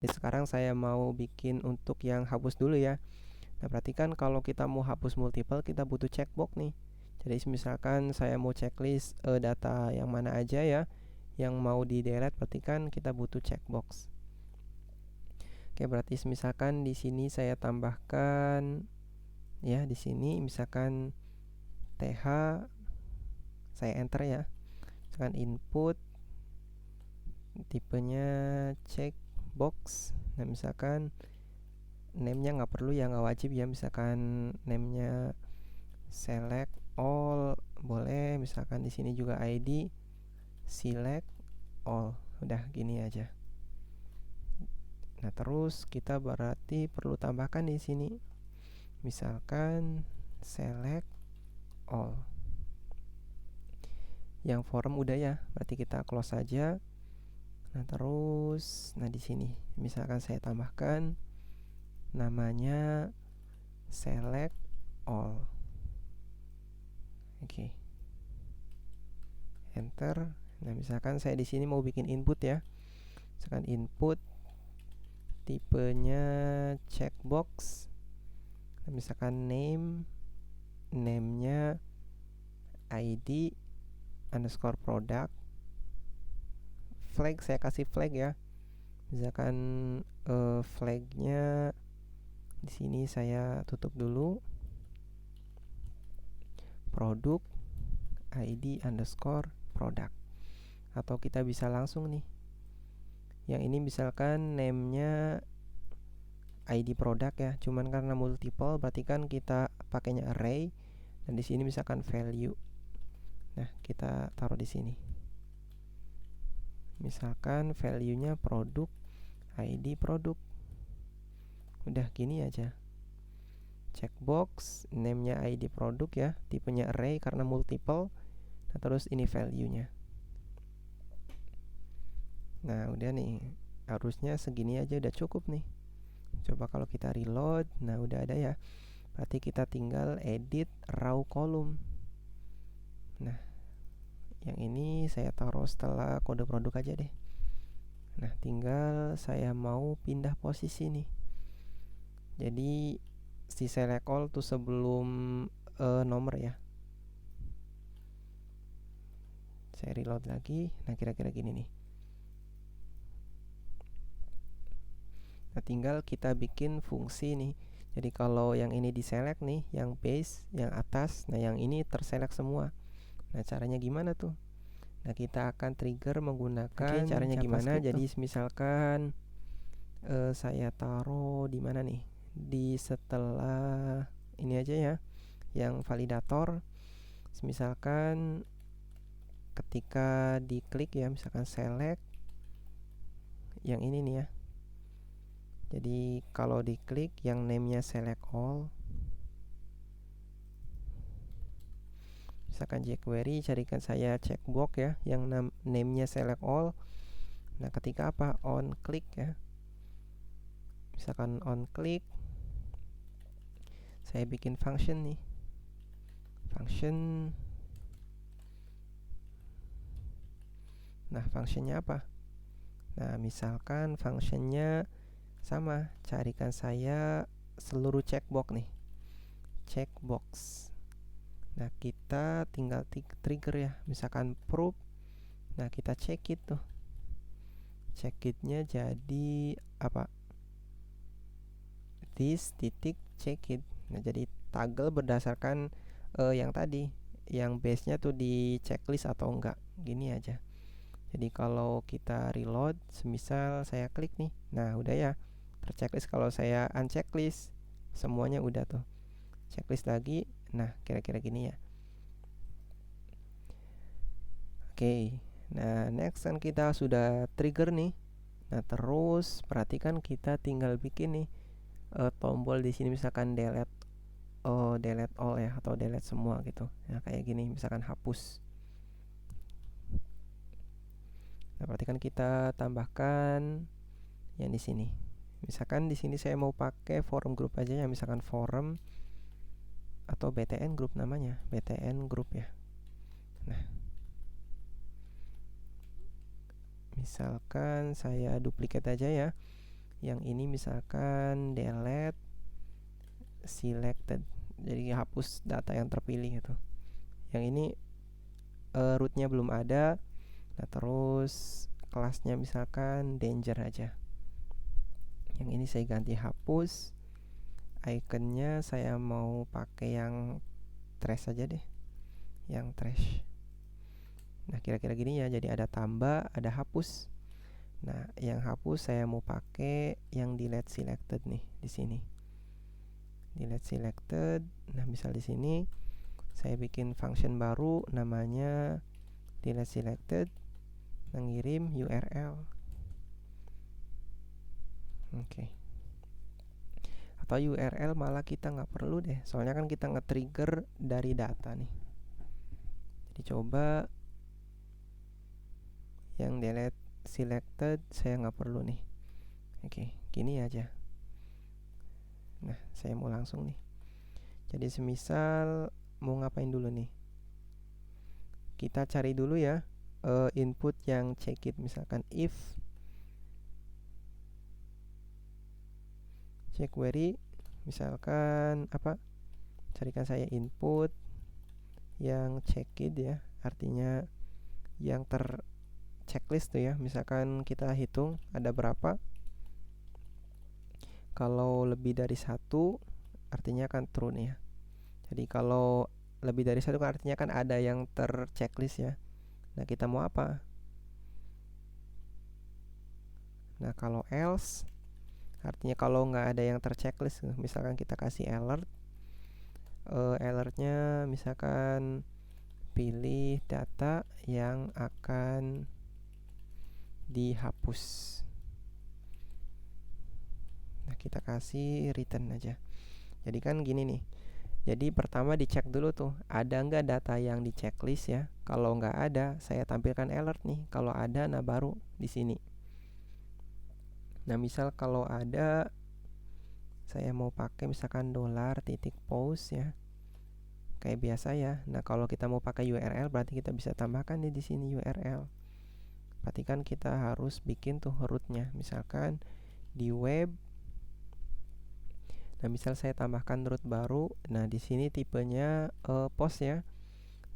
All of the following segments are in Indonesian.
Jadi sekarang saya mau bikin untuk yang hapus dulu ya. Nah, perhatikan kalau kita mau hapus multiple, kita butuh checkbox nih. Jadi misalkan saya mau checklist data yang mana aja ya yang mau di delete, perhatikan kita butuh checkbox. Oke, berarti misalkan di sini saya tambahkan ya, di sini misalkan TH, saya enter ya. Misalkan input tipenya checkbox. Nah, misalkan name-nya nggak perlu ya, nggak wajib ya. Misalkan name-nya select all boleh. Misalkan di sini juga ID select all. Udah gini aja. Nah, terus kita berarti perlu tambahkan di sini. Misalkan select all. Yang form udah ya, berarti kita close saja. Nah, terus di sini misalkan saya tambahkan namanya select all. Oke. Enter. Nah, misalkan saya di sini mau bikin input ya. Misalkan input tipenya checkbox. Nah, misalkan name-nya ID underscore product. Flag saya kasih flag ya. Misalkan flagnya di sini saya tutup dulu. Produk ID underscore product. Atau kita bisa langsung nih. Yang ini misalkan name-nya ID product ya. Cuman karena multiple berarti kan kita pakainya array. Dan di sini misalkan value. Nah, kita taruh di sini. Misalkan value-nya produk ID produk. Udah gini aja. Checkbox name-nya ID produk ya, tipenya array karena multiple. Nah, terus ini value-nya. Nah, udah nih. Harusnya segini aja udah cukup nih. Coba kalau kita reload. Nah, udah ada ya. Berarti kita tinggal edit raw column. Nah, yang ini saya taruh setelah kode produk aja deh. Nah, tinggal saya mau pindah posisi nih. Jadi si select all tuh sebelum nomor ya. Saya reload lagi. Nah, kira-kira gini nih. Nah, tinggal kita bikin fungsi nih. Jadi kalau yang ini diselect nih, yang base, yang atas, nah yang ini terselect semua. Nah, caranya gimana tuh? Nah, kita akan trigger menggunakan caranya gimana? Jadi misalkan saya taruh di mana nih? Di setelah ini aja ya, yang validator. Misalkan ketika diklik ya, misalkan select yang ini nih ya. Jadi kalau diklik yang name-nya select all, misalkan jQuery carikan saya checkbox ya yang name-nya select all. Nah, ketika apa? On click ya. Misalkan on click, saya bikin function nih. Function. Nah, functionnya apa? Nah, misalkan functionnya sama, carikan saya seluruh checkbox nih. Checkbox. Nah, kita tinggal trigger ya. Misalkan proof. Nah, kita check it tuh. Check it-nya jadi apa? This titik check it. Nah, jadi toggle berdasarkan yang tadi, yang base-nya tuh di checklist atau enggak. Gini aja. Jadi kalau kita reload, semisal saya klik nih. Nah, udah ya. Terchecklist. Kalau saya unchecklist, semuanya udah tuh. Checklist lagi. Nah, kira-kira gini ya. Oke. Nah, next kan kita sudah trigger nih. Nah, terus perhatikan kita tinggal bikin nih tombol di sini misalkan delete all ya, atau delete semua gitu. Nah, kayak gini misalkan hapus. Nah, perhatikan kita tambahkan yang di sini. Misalkan di sini saya mau pakai forum group aja ya, misalkan forum atau btn group namanya, btn group ya. Nah, misalkan saya duplicate aja ya. Yang ini misalkan delete selected, jadi hapus data yang terpilih gitu. Yang ini rootnya belum ada. Nah terus kelasnya misalkan danger aja. Yang ini saya ganti hapus. Iconnya saya mau pakai yang trash aja deh, yang trash. Nah kira-kira gini ya, jadi ada tambah, ada hapus. Nah yang hapus saya mau pakai yang delete selected nih di sini. Delete selected. Nah misal di sini saya bikin function baru namanya delete selected, mengirim URL. Oke. Atau URL malah kita nggak perlu deh, soalnya kan kita nge-trigger dari data nih. Jadi coba yang delete selected saya nggak perlu nih. Oke, gini aja. Nah saya mau langsung nih. Jadi semisal mau ngapain dulu nih, kita cari dulu ya input yang check it. Misalkan if check query, misalkan apa, carikan saya input yang check it ya, artinya yang checklist tuh ya. Misalkan kita hitung ada berapa. Kalau lebih dari 1 artinya kan true nih ya. Jadi kalau lebih dari 1 kan artinya kan ada yang terchecklist ya. Nah kita mau apa? Nah kalau else artinya kalau nggak ada yang terchecklist. Misalkan kita kasih alert, alertnya misalkan pilih data yang akan dihapus. Nah kita kasih return aja. Jadi kan gini nih, jadi pertama dicek dulu tuh ada nggak data yang di checklist ya. Kalau nggak ada saya tampilkan alert nih. Kalau ada, nah baru di sini. Nah misal kalau ada, saya mau pakai misalkan $.post ya, kayak biasa ya. Nah kalau kita mau pakai URL berarti kita bisa tambahkan nih di sini URL. Berarti kan kita harus bikin tuh rootnya, misalkan di web. Nah misal saya tambahkan root baru. Nah di sini tipenya post ya.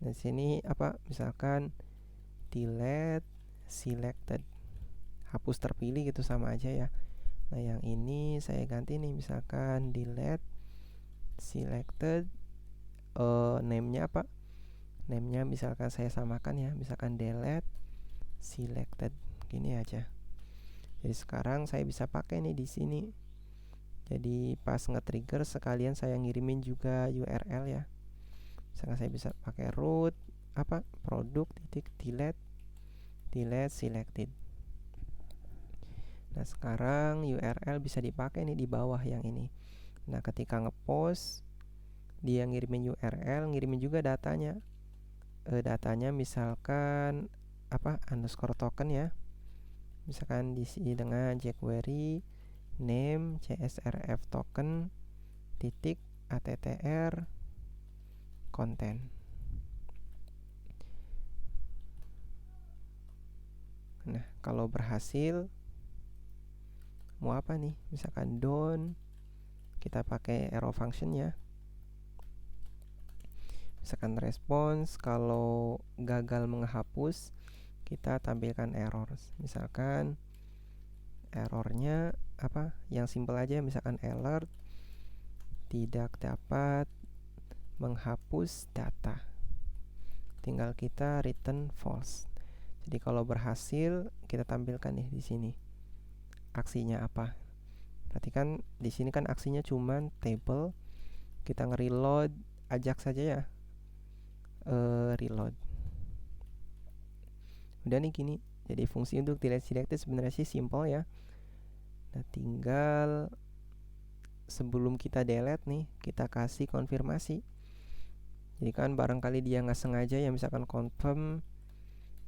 Nah di sini apa, misalkan delete selected, hapus terpilih gitu, sama aja ya. Nah yang ini saya ganti nih, misalkan delete selected, name-nya apa, name-nya misalkan saya samakan ya, misalkan delete selected, gini aja. Jadi sekarang saya bisa pakai nih di sini. Jadi pas nge-trigger sekalian saya ngirimin juga URL ya. Misalkan saya bisa pakai root apa, product.delete selected. Nah sekarang URL bisa dipakai nih di bawah yang ini. Nah ketika ngepost dia ngirimin URL, ngirimin juga datanya. Datanya misalkan apa, underscore token ya. Misalkan diisi dengan jQuery name csrf token titik attr content. Nah kalau berhasil mau apa nih, misalkan done, kita pakai arrow function ya. Misalkan response, kalau gagal menghapus kita tampilkan error. Misalkan errornya apa, yang simple aja, misalkan alert tidak dapat menghapus data, tinggal kita return false. Jadi kalau berhasil kita tampilkan nih di sini aksinya apa. Berarti kan di sini kan aksinya cuman table, kita nge-reload Ajax saja ya, reload. Udah nih gini. Jadi fungsi untuk delete selected sebenarnya sih simple ya. Nah tinggal sebelum kita delete nih kita kasih konfirmasi. Jadi kan barangkali dia nggak sengaja ya, misalkan confirm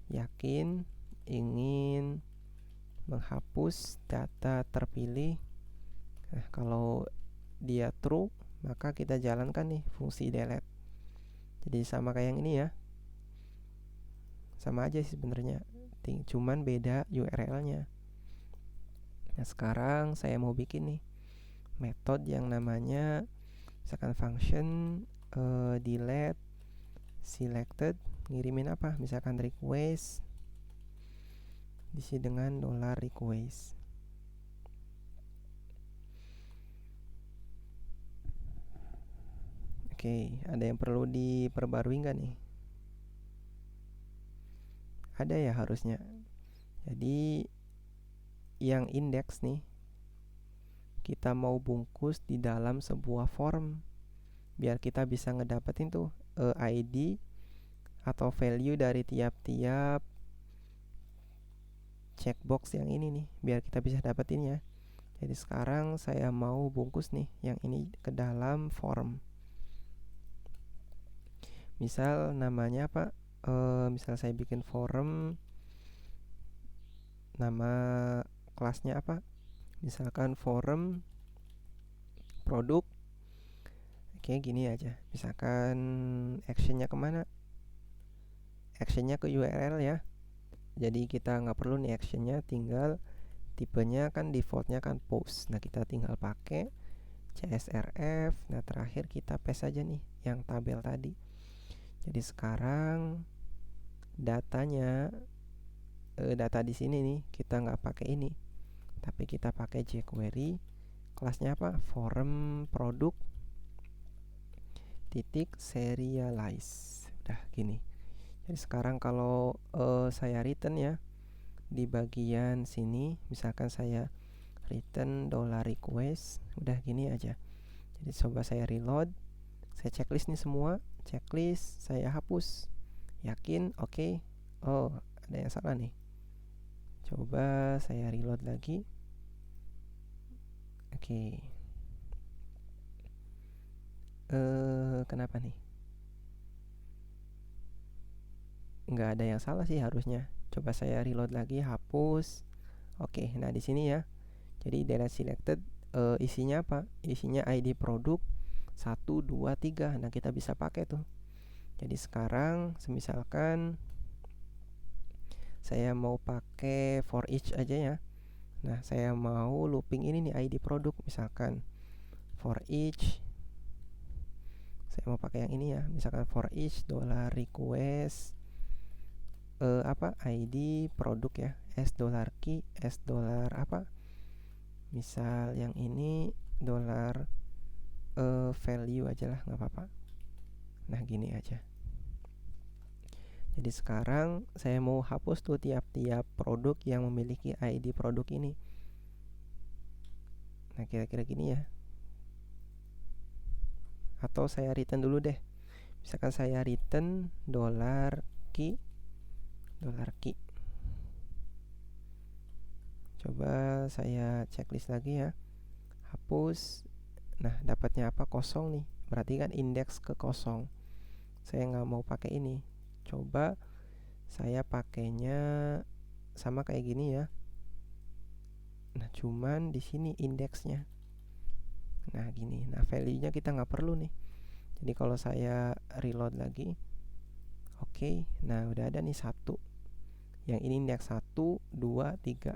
yakin ingin menghapus data terpilih. Nah kalau dia true maka kita jalankan nih fungsi delete. Jadi sama kayak yang ini ya, sama aja sih sebenarnya, cuman beda URL-nya. Nah sekarang saya mau bikin nih metode yang namanya misalkan function delete selected, ngirimin apa, misalkan request diisi dengan $request. Oke, ada yang perlu diperbarui nggak nih? Ada ya harusnya. Jadi yang index nih kita mau bungkus di dalam sebuah form biar kita bisa ngedapetin tuh ID atau value dari tiap-tiap checkbox yang ini nih, biar kita bisa dapetinnya. Jadi sekarang saya mau bungkus nih yang ini ke dalam form. Misal namanya apa? Misal saya bikin form, nama kelasnya apa? Misalkan form produk. Oke, gini aja. Misalkan actionnya kemana? Actionnya ke URL ya. Jadi kita nggak perlu nih actionnya, tinggal tipenya kan defaultnya kan post. Nah kita tinggal pakai CSRF. Nah terakhir kita paste aja nih yang tabel tadi. Jadi sekarang datanya data di sini nih kita nggak pakai ini, tapi kita pakai jQuery. Kelasnya apa? Form produk titik serialize. Udah gini. Jadi sekarang kalau saya return ya di bagian sini, misalkan saya return $request, udah gini aja. Jadi coba saya reload, saya checklist nih semua, checklist saya hapus. Yakin? Oke. Oh, ada yang salah nih. Coba saya reload lagi. Oke. Kenapa nih? Nggak ada yang salah sih harusnya. Coba saya reload lagi, hapus. Oke, nah di sini ya. Jadi delete selected isinya apa? Isinya ID produk 1, 2, 3. Nah, kita bisa pakai tuh. Jadi sekarang semisalkan saya mau pakai for each aja ya. Nah, saya mau looping ini nih ID produk, misalkan for each. Saya mau pakai yang ini ya, misalkan for each $request apa ID produk ya, $key, apa, misal yang ini value aja lah, nggak apa-apa. Nah gini aja. Jadi sekarang saya mau hapus tuh tiap-tiap produk yang memiliki ID produk ini. Nah kira-kira gini ya. Atau saya return dulu deh. Misalkan saya return $key. Coba saya checklist lagi ya. Hapus. Nah dapatnya apa? Kosong nih. Berarti kan indeks ke kosong. Saya nggak mau pakai ini. Coba saya pakainya sama kayak gini ya. Nah cuman di sini indeksnya. Nah gini. Nah value-nya kita nggak perlu nih. Jadi kalau saya reload lagi, oke. Nah udah ada nih 1. Yang ini indeks 1, 2, 3.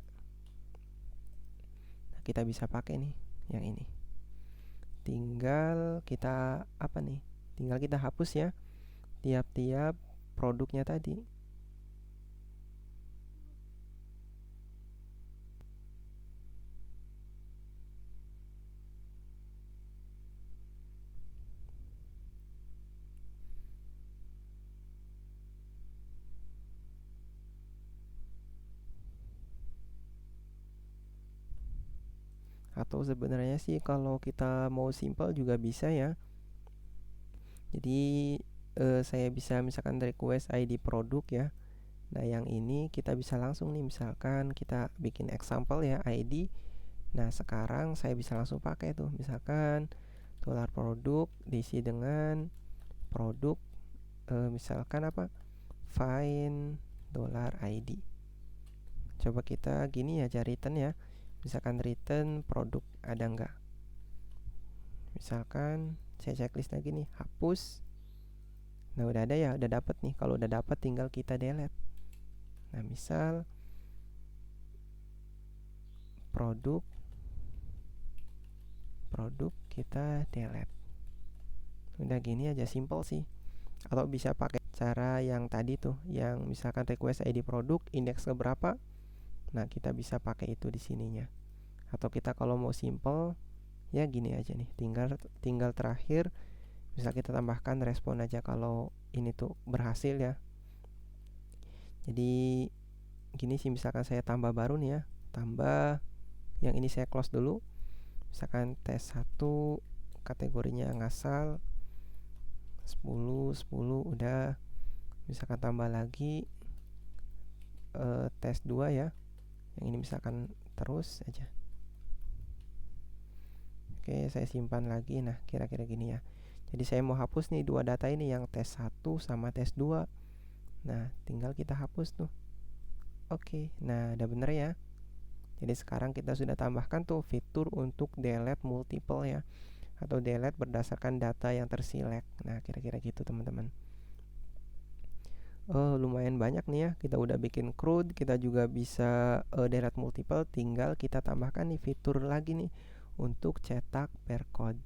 Nah kita bisa pakai nih yang ini. Tinggal kita apa nih? Tinggal kita hapus ya tiap-tiap produknya tadi. Atau sebenarnya sih kalau kita mau simple juga bisa ya. Jadi saya bisa misalkan request ID produk ya. Nah yang ini kita bisa langsung nih, misalkan kita bikin example ya ID. Nah sekarang saya bisa langsung pakai tuh, misalkan $produk diisi dengan produk misalkan apa, find $ID. Coba kita gini aja return ya, misalkan return produk ada nggak. Misalkan saya checklist lagi nih, hapus. Nah udah ada ya, udah dapat nih. Kalau udah dapat tinggal kita delete. Nah misal produk kita delete. Udah gini aja, simple sih. Atau bisa pakai cara yang tadi tuh, yang misalkan request ID produk indeks keberapa, nah kita bisa pakai itu di sininya. Atau kita kalau mau simple ya gini aja nih, tinggal terakhir bisa kita tambahkan respon aja kalau ini tuh berhasil ya. Jadi gini sih, misalkan saya tambah baru nih ya, tambah yang ini saya close dulu, misalkan tes 1 kategorinya ngasal 10 udah, misalkan tambah lagi tes 2 ya, yang ini misalkan terus aja. Oke, saya simpan lagi. Nah, kira-kira gini ya. Jadi saya mau hapus nih dua data ini, yang tes 1 sama tes 2. Nah, tinggal kita hapus tuh. Oke, nah udah bener ya. Jadi sekarang kita sudah tambahkan tuh fitur untuk delete multiple ya, atau delete berdasarkan data yang terselect. Nah, kira-kira gitu teman-teman. Lumayan banyak nih ya. Kita udah bikin CRUD, kita juga bisa delete multiple. Tinggal kita tambahkan nih fitur lagi nih untuk cetak barcode.